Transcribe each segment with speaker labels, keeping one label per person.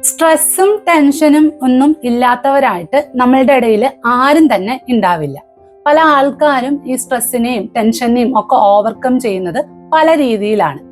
Speaker 1: സ്ട്രെസ്സും ടെൻഷനും ഒന്നും ഇല്ലാത്തവരായിട്ട് നമ്മളുടെ ഇടയിൽ ആരും തന്നെ ഉണ്ടാവില്ല. പല ആൾക്കാരും ഈ സ്ട്രെസ്സിനെയും ടെൻഷനെയും ഒക്കെ ഓവർകം ചെയ്യുന്നത് പല രീതിയിലാണ്.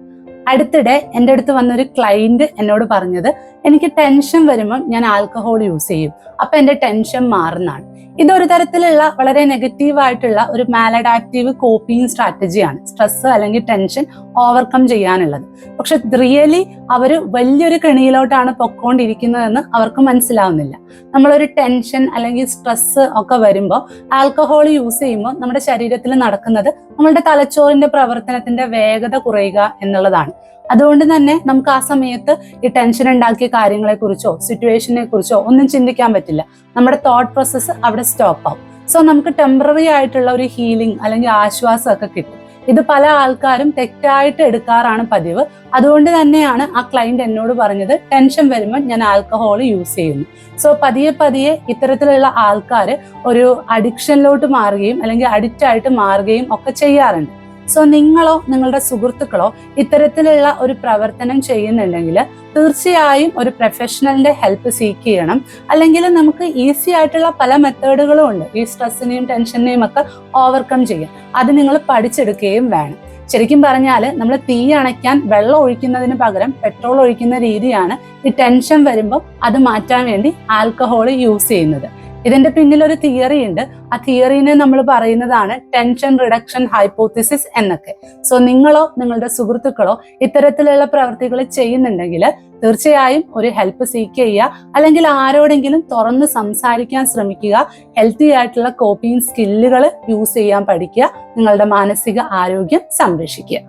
Speaker 1: അടുത്തിടെ എൻ്റെ അടുത്ത് വന്നൊരു ക്ലയന്റ് എന്നോട് പറഞ്ഞത്, എനിക്ക് ടെൻഷൻ വരുമ്പോൾ ഞാൻ ആൽക്കഹോൾ യൂസ് ചെയ്യും, അപ്പൊ എൻ്റെ ടെൻഷൻ മാറുന്നതാണ്. ഇതൊരു തരത്തിലുള്ള വളരെ നെഗറ്റീവായിട്ടുള്ള ഒരു മാലഡാക്റ്റീവ് കോപ്പിംഗ് സ്ട്രാറ്റജിയാണ് സ്ട്രെസ് അല്ലെങ്കിൽ ടെൻഷൻ ഓവർകം ചെയ്യാനുള്ളത്. പക്ഷെ റിയലി അവർ വലിയൊരു കെണിയിലോട്ടാണ് പൊക്കോണ്ടിരിക്കുന്നതെന്ന് അവർക്ക് മനസ്സിലാവുന്നില്ല. നമ്മളൊരു ടെൻഷൻ അല്ലെങ്കിൽ സ്ട്രെസ് ഒക്കെ വരുമ്പോൾ ആൽക്കഹോൾ യൂസ് ചെയ്യുമ്പോൾ നമ്മുടെ ശരീരത്തിൽ നടക്കുന്നത് നമ്മളുടെ തലച്ചോറിന്റെ പ്രവർത്തനത്തിന്റെ വേഗത കുറയുക എന്നുള്ളതാണ്. അതുകൊണ്ട് തന്നെ നമുക്ക് ആ സമയത്ത് ഈ ടെൻഷൻ ഉണ്ടാക്കിയ കാര്യങ്ങളെ കുറിച്ചോ സിറ്റുവേഷനെ കുറിച്ചോ ഒന്നും ചിന്തിക്കാൻ പറ്റില്ല. നമ്മുടെ തോട്ട് പ്രോസസ്സ് അവിടെ സ്റ്റോപ്പ് ആവും. സോ നമുക്ക് ടെമ്പററി ആയിട്ടുള്ള ഒരു ഹീലിംഗ് അല്ലെങ്കിൽ ആശ്വാസം ഒക്കെ കിട്ടും. ഇത് പല ആൾക്കാരും തെറ്റായിട്ട് എടുക്കാറാണ് പതിവ്. അതുകൊണ്ട് തന്നെയാണ് ആ ക്ലയന്റ് എന്നോട് പറഞ്ഞത്, ടെൻഷൻ വരുമ്പോൾ ഞാൻ ആൽക്കഹോൾ യൂസ് ചെയ്യുന്നു. സോ പതിയെ പതിയെ ഇത്തരത്തിലുള്ള ആൾക്കാർ ഒരു അഡിക്ഷനിലോട്ട് മാറുകയും അല്ലെങ്കിൽ അഡിക്റ്റ് ആയിട്ട് മാറുകയും ഒക്കെ ചെയ്യാറുണ്ട്. സോ നിങ്ങളോ നിങ്ങളുടെ സുഹൃത്തുക്കളോ ഇത്തരത്തിലുള്ള ഒരു പ്രവർത്തനം ചെയ്യുന്നുണ്ടെങ്കിൽ തീർച്ചയായും ഒരു പ്രൊഫഷണലിന്റെ ഹെൽപ്പ് സീക്ക് ചെയ്യണം. അല്ലെങ്കിൽ നമുക്ക് ഈസി ആയിട്ടുള്ള പല മെത്തേഡുകളും ഉണ്ട് ഈ സ്ട്രെസ്സിനെയും ടെൻഷനെയും ഒക്കെ ഓവർകം ചെയ്യാൻ. അത് നിങ്ങൾ പഠിച്ചെടുക്കുകയും വേണം. ശരിക്കും പറഞ്ഞാൽ നമ്മൾ തീ അണയ്ക്കാൻ വെള്ളം ഒഴിക്കുന്നതിന് പകരം പെട്രോൾ ഒഴിക്കുന്ന രീതിയാണ് ഈ ടെൻഷൻ വരുമ്പോൾ അത് മാറ്റാൻ വേണ്ടി ആൽക്കഹോൾ യൂസ് ചെയ്യുന്നത്. ഇതിന്റെ പിന്നിൽ ഒരു തിയറി ഉണ്ട്. ആ തിയറിനെ നമ്മൾ പറയുന്നതാണ് ടെൻഷൻ റിഡക്ഷൻ ഹൈപ്പോത്തിസിസ് എന്നൊക്കെ. സോ നിങ്ങളോ നിങ്ങളുടെ സുഹൃത്തുക്കളോ ഇത്തരത്തിലുള്ള പ്രവൃത്തികൾ ചെയ്യുന്നുണ്ടെങ്കിൽ തീർച്ചയായും ഒരു ഹെൽപ്പ് സീക്ക് ചെയ്യുക, അല്ലെങ്കിൽ ആരോടെങ്കിലും തുറന്ന് സംസാരിക്കാൻ ശ്രമിക്കുക. ഹെൽത്തി ആയിട്ടുള്ള കോപ്പിംഗ് സ്കില്ലുകൾ യൂസ് ചെയ്യാൻ പഠിക്കുക. നിങ്ങളുടെ മാനസിക ആരോഗ്യം സംരക്ഷിക്കുക.